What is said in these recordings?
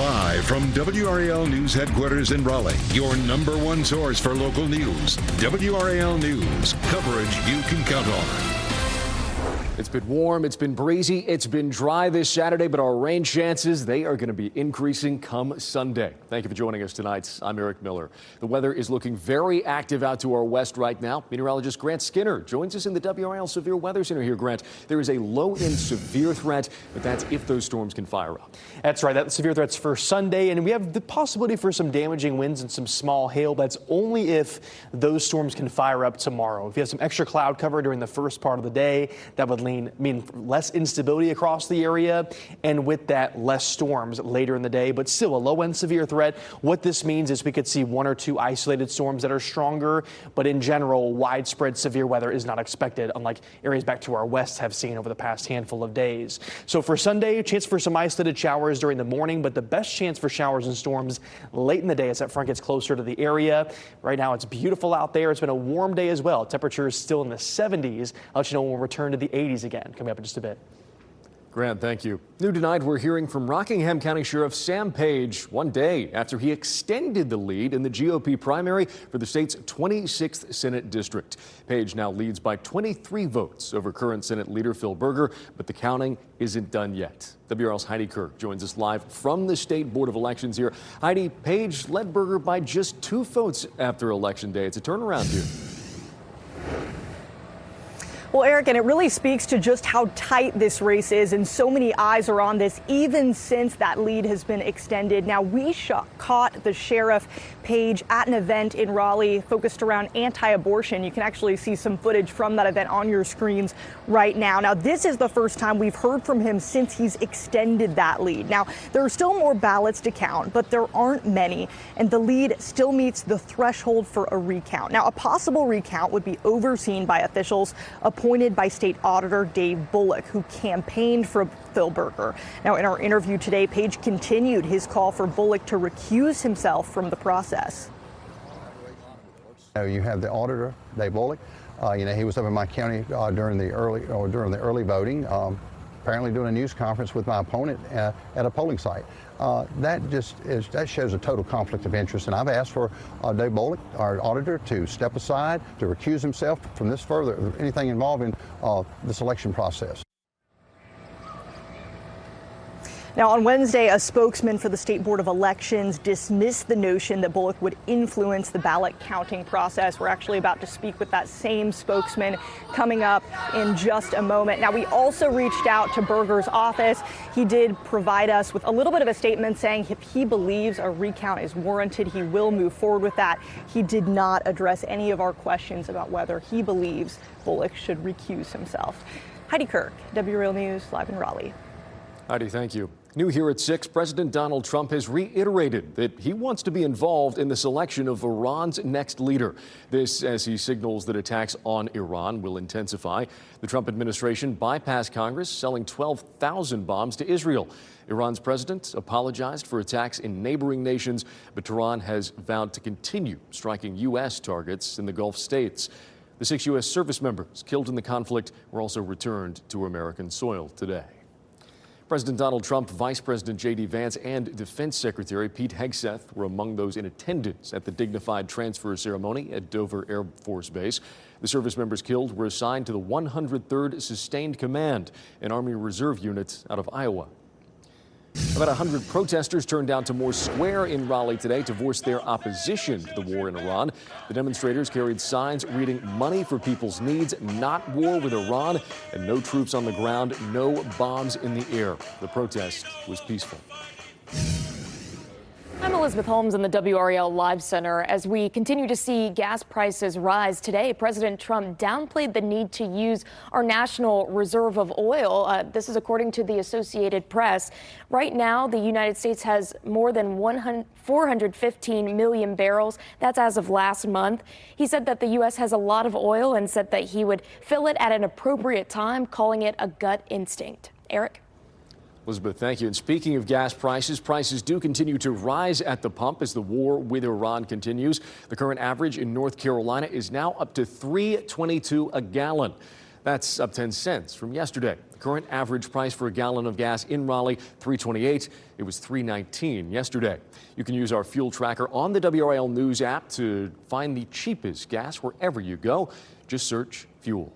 Live from WRAL News Headquarters in Raleigh, your number one source for local news. WRAL News, coverage you can count on. It's been warm, it's been breezy, it's been dry this Saturday, but our rain chances, they are going to be increasing come Sunday. Thank you for joining us tonight. I'm Eric Miller. The weather is looking very active out to our west right now. Meteorologist Grant Skinner joins us in the WRAL Severe Weather Center here. Grant, there is a low and severe threat, but that's if those storms can fire up. That's right. That severe threat's for Sunday, and we have the possibility for some damaging winds and some small hail. That's only if those storms can fire up tomorrow. If you have some extra cloud cover during the first part of the day, that would mean less instability across the area, and with that, less storms later in the day, but still a low and severe threat. What this means is we could see one or two isolated storms that are stronger, but in general, widespread severe weather is not expected, unlike areas back to our west have seen over the past handful of days. So for Sunday, a chance for some isolated showers during the morning, but the best chance for showers and storms late in the day as that front gets closer to the area. Right now, it's beautiful out there. It's been a warm day as well. Temperatures still in the 70s. I'll let you know when we'll return to the 80s again, coming up in just a bit. Grant, thank you. New tonight, we're hearing from Rockingham County Sheriff Sam Page one day after he extended the lead in the GOP primary for the state's 26th Senate district. Page now leads by 23 votes over current Senate leader Phil Berger, but the counting isn't done yet. WRL's Heidi Kirk joins us live from the State Board of Elections here. Heidi, Page led Berger by just 2 votes after Election Day. It's a turnaround here. Well, Eric, and it really speaks to just how tight this race is, and so many eyes are on this even since that lead has been extended. Now, we caught the Sheriff Page at an event in Raleigh focused around anti-abortion. You can actually see some footage from that event on your screens right now. Now, this is the first time we've heard from him since he's extended that lead. Now, there are still more ballots to count, but there aren't many, and the lead still meets the threshold for a recount. Now, a possible recount would be overseen by officials appointed by State Auditor Dave Bullock, who campaigned for Phil Berger. Now, in our interview today, Page continued his call for Bullock to recuse himself from the process. You have the auditor, Dave Bullock. He was up in my county during the early voting, apparently doing a news conference with my opponent at a polling site. That shows a total conflict of interest, and I've asked for Dave Bullock, our auditor, to step aside, to recuse himself from this anything involving this election process. Now, on Wednesday, a spokesman for the State Board of Elections dismissed the notion that Bullock would influence the ballot counting process. We're actually about to speak with that same spokesman coming up in just a moment. Now, we also reached out to Berger's office. He did provide us with a little bit of a statement saying if he believes a recount is warranted, he will move forward with that. He did not address any of our questions about whether he believes Bullock should recuse himself. Heidi Kirk, WRAL News, live in Raleigh. Heidi, thank you. New here at 6, President Donald Trump has reiterated that he wants to be involved in the selection of Iran's next leader. This as he signals that attacks on Iran will intensify. The Trump administration bypassed Congress, selling 12,000 bombs to Israel. Iran's president apologized for attacks in neighboring nations, but Tehran has vowed to continue striking U.S. targets in the Gulf states. The 6 U.S. service members killed in the conflict were also returned to American soil today. President Donald Trump, Vice President J.D. Vance, and Defense Secretary Pete Hegseth were among those in attendance at the dignified transfer ceremony at Dover Air Force Base. The service members killed were assigned to the 103rd Sustained Command, an Army Reserve unit out of Iowa. About 100 protesters turned out to Moore Square in Raleigh today to voice their opposition to the war in Iran. The demonstrators carried signs reading "Money for People's Needs, Not War with Iran," and "No troops on the ground, no bombs in the air." The protest was peaceful. I'm Elizabeth Holmes in the WRAL Live Center. As we continue to see gas prices rise today, President Trump downplayed the need to use our national reserve of oil. This is according to the Associated Press. Right now, the United States has more than 415 million barrels. That's as of last month. He said that the U.S. has a lot of oil and said that he would fill it at an appropriate time, calling it a gut instinct. Eric? Elizabeth, thank you. And speaking of gas prices, prices do continue to rise at the pump as the war with Iran continues. The current average in North Carolina is now up to $3.22 a gallon. That's up 10 cents from yesterday. The current average price for a gallon of gas in Raleigh, $3.28. It was $3.19 yesterday. You can use our fuel tracker on the WRAL News app to find the cheapest gas wherever you go. Just search fuel.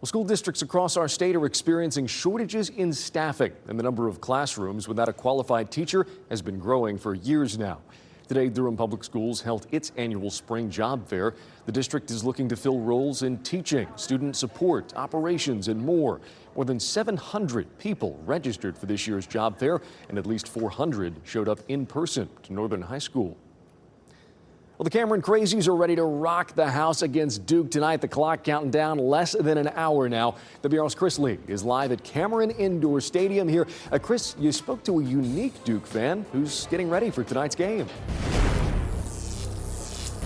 Well, school districts across our state are experiencing shortages in staffing, and the number of classrooms without a qualified teacher has been growing for years now. Today, Durham Public Schools held its annual spring job fair. The district is looking to fill roles in teaching, student support, operations, and more. More than 700 people registered for this year's job fair, and at least 400 showed up in person to Northern High School. Well, the Cameron Crazies are ready to rock the house against Duke tonight. The clock counting down less than an hour now. WRAL's Chris Lee is live at Cameron Indoor Stadium here. Chris, you spoke to a unique Duke fan who's getting ready for tonight's game.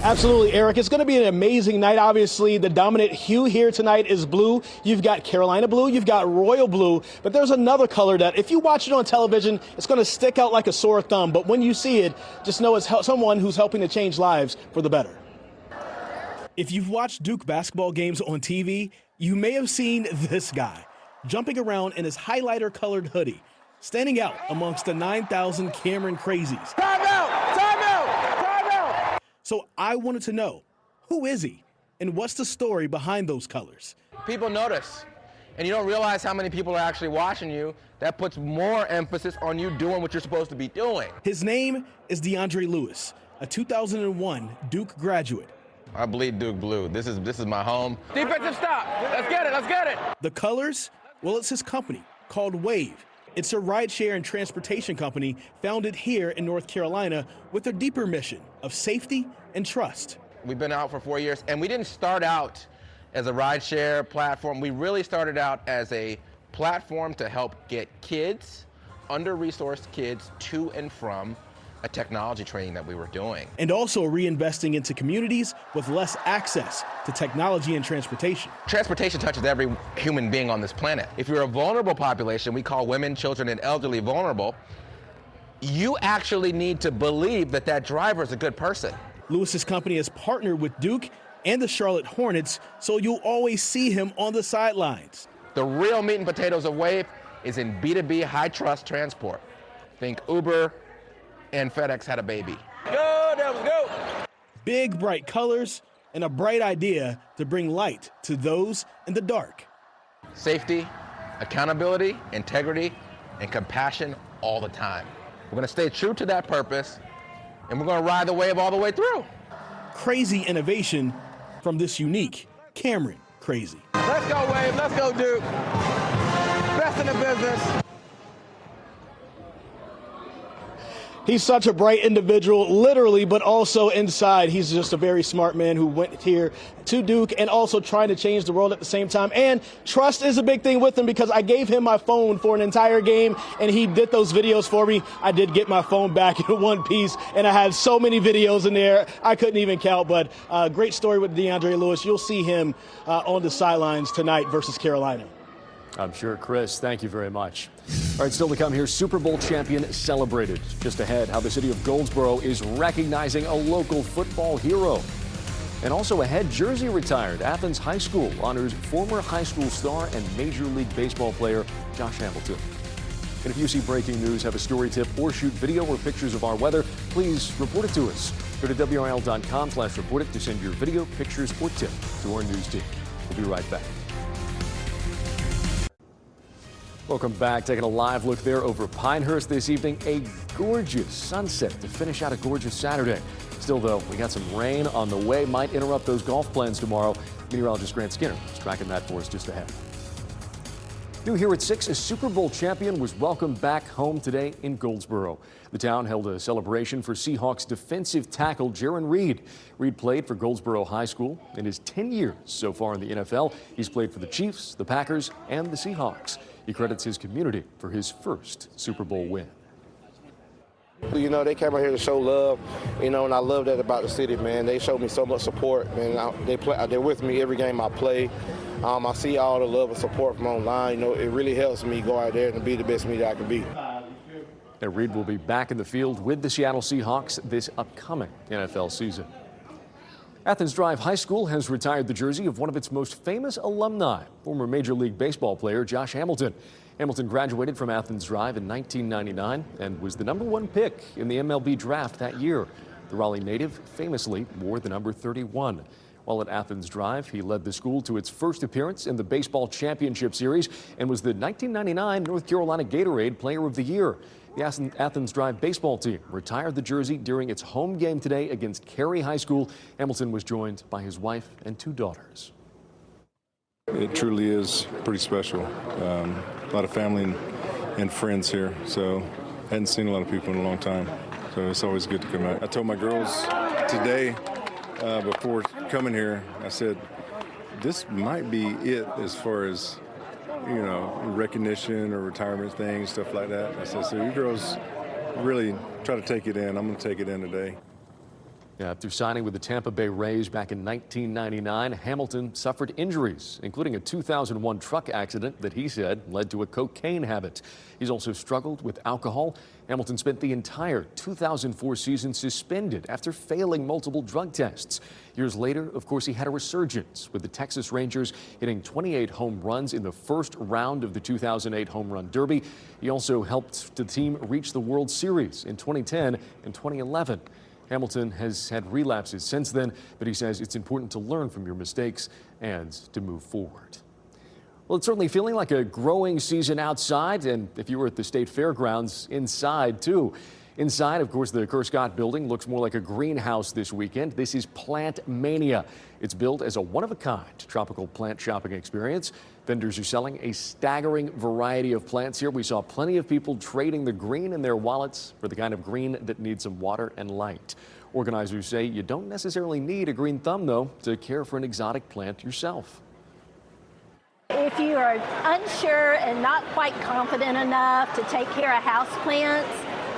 Absolutely, Eric. It's going to be an amazing night. Obviously, the dominant hue here tonight is blue. You've got Carolina blue, you've got royal blue, but there's another color that if you watch it on television, it's going to stick out like a sore thumb. But when you see it, just know it's someone who's helping to change lives for the better. If you've watched Duke basketball games on TV, you may have seen this guy jumping around in his highlighter colored hoodie, standing out amongst the 9,000 Cameron Crazies. Time out! Time out! So I wanted to know, who is he and what's the story behind those colors? People notice, and you don't realize how many people are actually watching you. That puts more emphasis on you doing what you're supposed to be doing. His name is DeAndre Lewis, a 2001 Duke graduate. I bleed Duke blue. This is my home. Defensive stop. Let's get it. Let's get it. The colors? Well, it's his company called Wave. It's a rideshare and transportation company founded here in North Carolina with a deeper mission of safety and trust. We've been out for 4 years, and we didn't start out as a rideshare platform. We really started out as a platform to help get kids, under-resourced kids, to and from a technology training that we were doing. And also reinvesting into communities with less access to technology and transportation. Transportation touches every human being on this planet. If you're a vulnerable population, we call women, children, and elderly vulnerable, you actually need to believe that that driver is a good person. Lewis's company has partnered with Duke and the Charlotte Hornets, so you'll always see him on the sidelines. The real meat and potatoes of Wave is in B2B high-trust transport. Think Uber and FedEx had a baby. Go, Devils, go! Big, bright colors and a bright idea to bring light to those in the dark. Safety, accountability, integrity, and compassion all the time. We're going to stay true to that purpose, and we're going to ride the wave all the way through. Crazy innovation from this unique Cameron Crazy. Let's go, Wave. Let's go, Duke. Best in the business. He's such a bright individual, literally, but also inside. He's just a very smart man who went here to Duke and also trying to change the world at the same time. And trust is a big thing with him because I gave him my phone for an entire game and he did those videos for me. I did get my phone back in one piece and I had so many videos in there I couldn't even count. But great story with DeAndre Lewis. You'll see him on the sidelines tonight versus Carolina. I'm sure, Chris. Thank you very much. All right, still to come here, Super Bowl champion celebrated. Just ahead, how the city of Goldsboro is recognizing a local football hero. And also ahead, jersey retired. Athens High School honors former high school star and Major League Baseball player Josh Hamilton. And if you see breaking news, have a story tip, or shoot video or pictures of our weather, please report it to us. Go to WRAL.com/report it to send your video, pictures, or tip to our news team. We'll be right back. Welcome back. Taking a live look there over Pinehurst this evening. A gorgeous sunset to finish out a gorgeous Saturday. Still, though, we got some rain on the way. Might interrupt those golf plans tomorrow. Meteorologist Grant Skinner is tracking that for us just ahead. New here at 6, a Super Bowl champion was welcomed back home today in Goldsboro. The town held a celebration for Seahawks defensive tackle Jarran Reed. Reed played for Goldsboro High School. In his 10 years so far in the NFL, he's played for the Chiefs, the Packers, and the Seahawks. He credits his community for his first Super Bowl win. You know, they came out here to show love, you know, and I love that about the city, man. They showed me so much support, man. They're with me every game I play. I see all the love and support from online. You know, it really helps me go out there and be the best me that I can be. And Reed will be back in the field with the Seattle Seahawks this upcoming NFL season. Athens Drive High School has retired the jersey of one of its most famous alumni, former Major League Baseball player Josh Hamilton. Hamilton graduated from Athens Drive in 1999 and was the #1 pick in the MLB draft that year. The Raleigh native famously wore the number 31. While at Athens Drive, he led the school to its first appearance in the Baseball Championship Series and was the 1999 North Carolina Gatorade Player of the Year. The Athens Drive baseball team retired the jersey during its home game today against Cary High School. Hamilton was joined by his wife and 2 daughters. It truly is pretty special. A lot of family and friends here, so I hadn't seen a lot of people in a long time, so it's always good to come out. I told my girls today before coming here, I said, this might be it as far as, you know, recognition or retirement things, stuff like that. I said, so you girls really try to take it in. I'm going to take it in today. Yeah, after signing with the Tampa Bay Rays back in 1999, Hamilton suffered injuries, including a 2001 truck accident that he said led to a cocaine habit. He's also struggled with alcohol. Hamilton spent the entire 2004 season suspended after failing multiple drug tests. Years later, of course, he had a resurgence with the Texas Rangers hitting 28 home runs in the first round of the 2008 Home Run Derby. He also helped the team reach the World Series in 2010 and 2011. Hamilton has had relapses since then, but he says it's important to learn from your mistakes and to move forward. Well, it's certainly feeling like a growing season outside, and if you were at the state fairgrounds, inside too. Inside, of course, the Kerr Scott building looks more like a greenhouse this weekend. This is Plant Mania. It's built as a one-of-a-kind tropical plant shopping experience. Vendors are selling a staggering variety of plants here. We saw plenty of people trading the green in their wallets for the kind of green that needs some water and light. Organizers say you don't necessarily need a green thumb, though, to care for an exotic plant yourself. If you are unsure and not quite confident enough to take care of houseplants,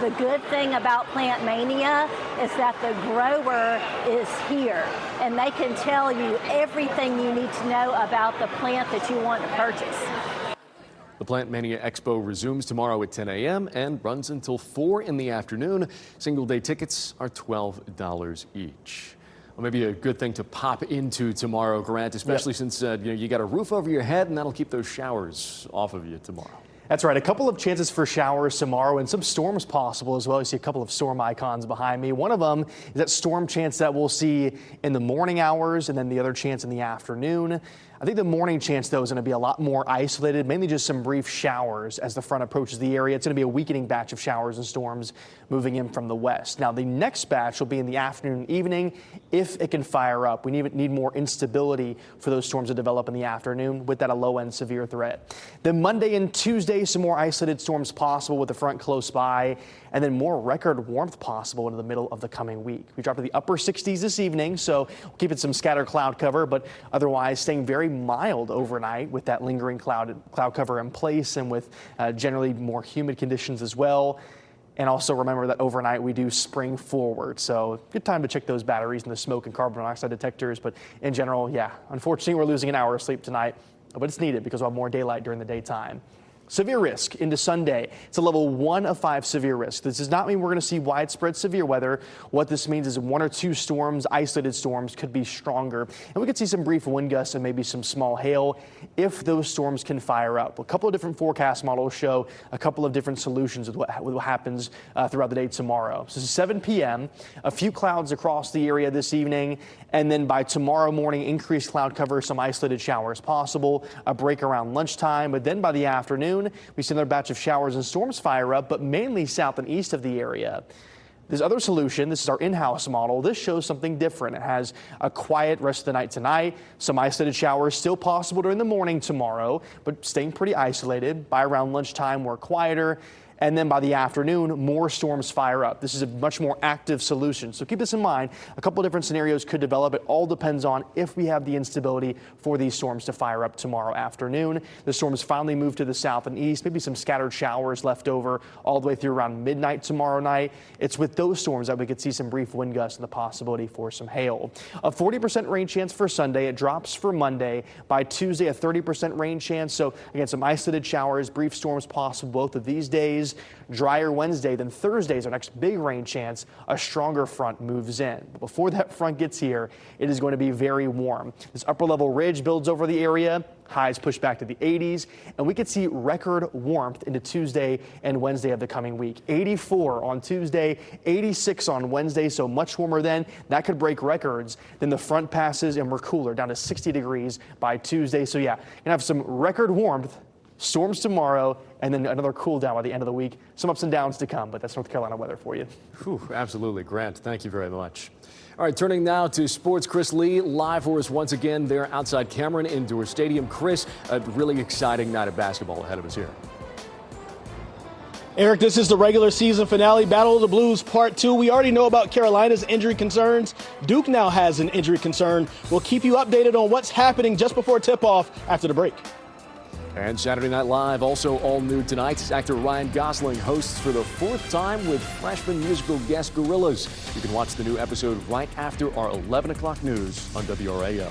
the good thing about Plant Mania is that the grower is here and they can tell you everything you need to know about the plant that you want to purchase. The Plant Mania Expo resumes tomorrow at 10 a.m. and runs until 4 in the afternoon. Single-day tickets are $12 each. Well, maybe a good thing to pop into tomorrow, Grant, especially since you got a roof over your head, and that'll keep those showers off of you tomorrow. That's right. A couple of chances for showers tomorrow and some storms possible as well. You see a couple of storm icons behind me. One of them is that storm chance that we'll see in the morning hours and then the other chance in the afternoon. I think the morning chance, though, is going to be a lot more isolated, mainly just some brief showers as the front approaches the area. It's going to be a weakening batch of showers and storms moving in from the west. Now, the next batch will be in the afternoon and evening if it can fire up. We need more instability for those storms to develop in the afternoon, with that a low-end severe threat. Then Monday and Tuesday, some more isolated storms possible with the front close by, and then more record warmth possible into the middle of the coming week. We drop to the upper 60s this evening, so we'll keep it some scattered cloud cover, but otherwise staying very mild overnight with that lingering cloud cover in place and with generally more humid conditions as well. And also remember that overnight we do spring forward, so good time to check those batteries and the smoke and carbon monoxide detectors. But in general, yeah, unfortunately we're losing an hour of sleep tonight, but it's needed because we'll have more daylight during the daytime. Severe risk into Sunday. It's a level 1 of 5 severe risk. This does not mean we're going to see widespread severe weather. What this means is 1 or 2 storms, isolated storms, could be stronger. And we could see some brief wind gusts and maybe some small hail if those storms can fire up. A couple of different forecast models show a couple of different solutions with what happens throughout the day tomorrow. So 7 p.m., a few clouds across the area this evening. And then by tomorrow morning, increased cloud cover, some isolated showers possible, a break around lunchtime. But then by the afternoon, we see another batch of showers and storms fire up, but mainly south and east of the area. This other solution, this is our in-house model. This shows something different. It has a quiet rest of the night tonight. Some isolated showers still possible during the morning tomorrow, but staying pretty isolated. By around lunchtime, we're quieter. And then by the afternoon, more storms fire up. This is a much more active solution. So keep this in mind. A couple of different scenarios could develop. It all depends on if we have the instability for these storms to fire up tomorrow afternoon. The storms finally move to the south and east, maybe some scattered showers left over all the way through around midnight tomorrow night. It's with those storms that we could see some brief wind gusts and the possibility for some hail. A 40% rain chance for Sunday. It drops for Monday. By Tuesday, a 30% rain chance. So again, some isolated showers, brief storms possible both of these days. Tuesdays, drier Wednesday. Then Thursday is our next big rain chance. A stronger front moves in. But before that front gets here, it is going to be very warm. This upper level ridge builds over the area. Highs push back to the 80s, and we could see record warmth into Tuesday and Wednesday of the coming week. 84 on Tuesday, 86 on Wednesday, so much warmer then. That could break records. Then the front passes and we're cooler, down to 60 degrees by Tuesday. So yeah, gonna have some record warmth, storms tomorrow, and then another cool down by the end of the week. Some ups and downs to come, but that's North Carolina weather for you. Whew, absolutely, Grant. Thank you very much. All right, turning now to sports. Chris Lee live for us once again there outside Cameron Indoor Stadium. Chris, a really exciting night of basketball ahead of us here. Eric, this is the regular season finale, Battle of the Blues Part 2. We already know about Carolina's injury concerns. Duke now has an injury concern. We'll keep you updated on what's happening just before tip-off after the break. And Saturday Night Live, also all new tonight. Actor Ryan Gosling hosts for the 4th time with freshman musical guest Gorillaz. You can watch the new episode right after our 11 o'clock news on WRAL.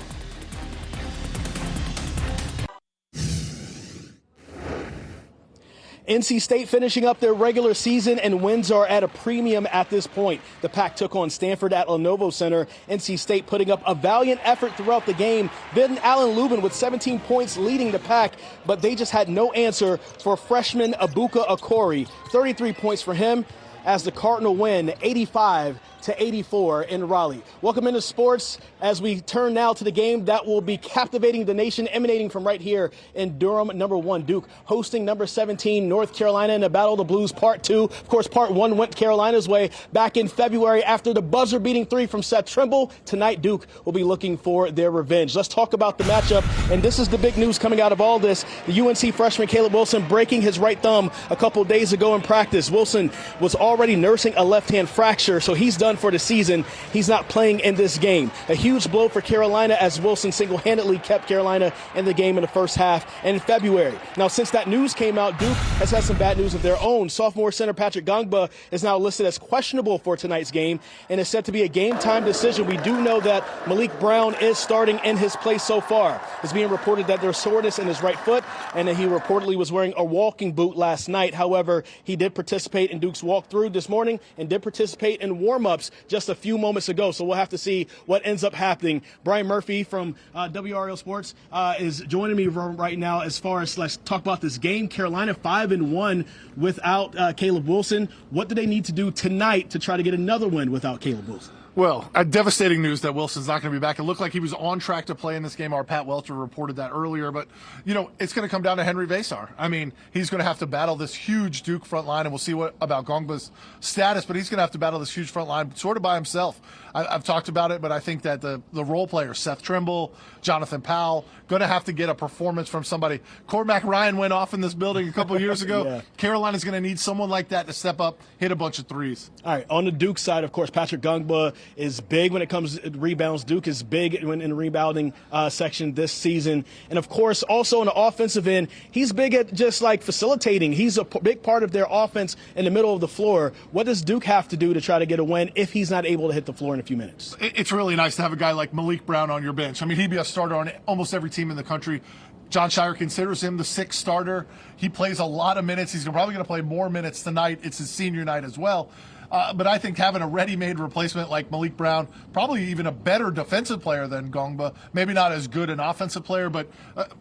NC State finishing up their regular season, and wins are at a premium at this point. The Pack took on Stanford at Lenovo Center. NC State putting up a valiant effort throughout the game. Ben Allen Lubin with 17 points leading the Pack, but they just had no answer for freshman Abuka Okori. 33 points for him as the Cardinal win 85-84 in Raleigh. Welcome into sports as we turn now to the game that will be captivating the nation, emanating from right here in Durham. Number 1, Duke hosting number 17, North Carolina in the Battle of the Blues Part 2. Of course, Part 1 went Carolina's way back in February after the buzzer-beating 3 from Seth Trimble. Tonight, Duke will be looking for their revenge. Let's talk about the matchup, and this is the big news coming out of all this. The UNC freshman Caleb Wilson breaking his right thumb a couple days ago in practice. Wilson was already nursing a left-hand fracture, so he's done for the season. He's not playing in this game. A huge blow for Carolina as Wilson single-handedly kept Carolina in the game in the first half in February. Now, since that news came out, Duke has had some bad news of their own. Sophomore center Patrick Gongba is now listed as questionable for tonight's game and is set to be a game-time decision. We do know that Malik Brown is starting in his place so far. It's being reported that there's soreness in his right foot and that he reportedly was wearing a walking boot last night. However, he did participate in Duke's walkthrough this morning and did participate in warm-ups just a few moments ago. So we'll have to see what ends up happening. Brian Murphy from WRAL Sports is joining me right now as far as let's talk about this game. Carolina 5-1 without Caleb Wilson. What do they need to do tonight to try to get another win without Caleb Wilson? Well, devastating news that Wilson's not going to be back. It looked like he was on track to play in this game. Our Pat Welcher reported that earlier. But, you know, it's going to come down to Henry Vasar. I mean, he's going to have to battle this huge Duke front line, and we'll see what about Gongba's status, but he's going to have to battle this huge front line sort of by himself. I've talked about it, but I think that the role players, Seth Trimble, Jonathan Powell, going to have to get a performance from somebody. Cormac Ryan went off in this building a couple of years ago. Yeah. Carolina's going to need someone like that to step up, hit a bunch of threes. All right, on the Duke side, of course, Patrick Gongba is big when it comes to rebounds. Duke is big in the rebounding section this season. And, of course, also on the offensive end, he's big at just like facilitating. He's a big part of their offense in the middle of the floor. What does Duke have to do to try to get a win if he's not able to hit the floor in a few minutes? It's really nice to have a guy like Malik Brown on your bench. I mean, he'd be a starter on almost every team in the country. John Shire considers him the 6th starter. He plays a lot of minutes. He's probably going to play more minutes tonight. It's his senior night as well. But I think having a ready-made replacement like Malik Brown, probably even a better defensive player than Gongba, maybe not as good an offensive player, but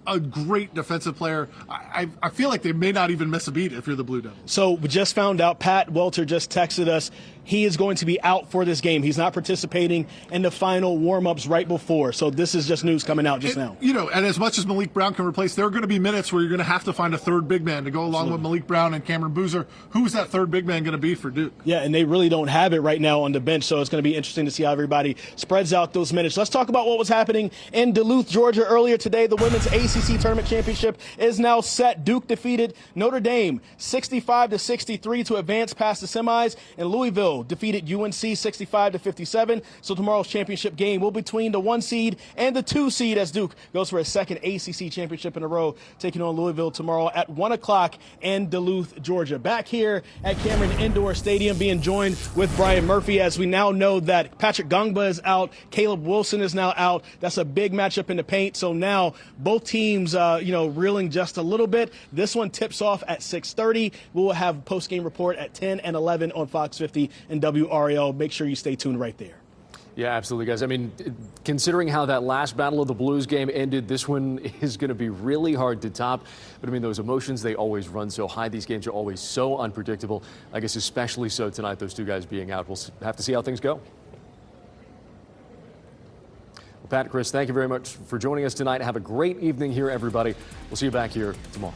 a great defensive player. I feel like they may not even miss a beat if you're the Blue Devils. So we just found out, Pat Welcher just texted us, he is going to be out for this game. He's not participating in the final warm-ups right before. So this is just news coming out just now. You know, and as much as Malik Brown can replace, there are going to be minutes where you're going to have to find a third big man to go along with Malik Brown and Cameron Boozer. Who's that third big man going to be for Duke? Yeah, and they really don't have it right now on the bench, so it's going to be interesting to see how everybody spreads out those minutes. Let's talk about what was happening in Duluth, Georgia earlier today. The Women's ACC Tournament Championship is now set. Duke defeated Notre Dame 65-63 to advance past the semis, and Louisville Toledo defeated UNC 65-57. So tomorrow's championship game will be between the 1 seed and the 2 seed as Duke goes for a second ACC championship in a row, taking on Louisville tomorrow at 1 o'clock in Duluth, Georgia. Back here at Cameron Indoor Stadium, being joined with Brian Murphy, as we now know that Patrick Gongba is out, Caleb Wilson is now out. That's a big matchup in the paint. So now both teams, reeling just a little bit. This one tips off at 6:30. We will have a post-game report at 10 and 11 on Fox 50 and WRAL. Make sure you stay tuned right there. Yeah, absolutely, guys. I mean, considering how that last Battle of the Blues game ended, this one is going to be really hard to top. But, I mean, those emotions, they always run so high. These games are always so unpredictable. I guess especially so tonight, those two guys being out. We'll have to see how things go. Well, Pat, Chris, thank you very much for joining us tonight. Have a great evening here, everybody. We'll see you back here tomorrow.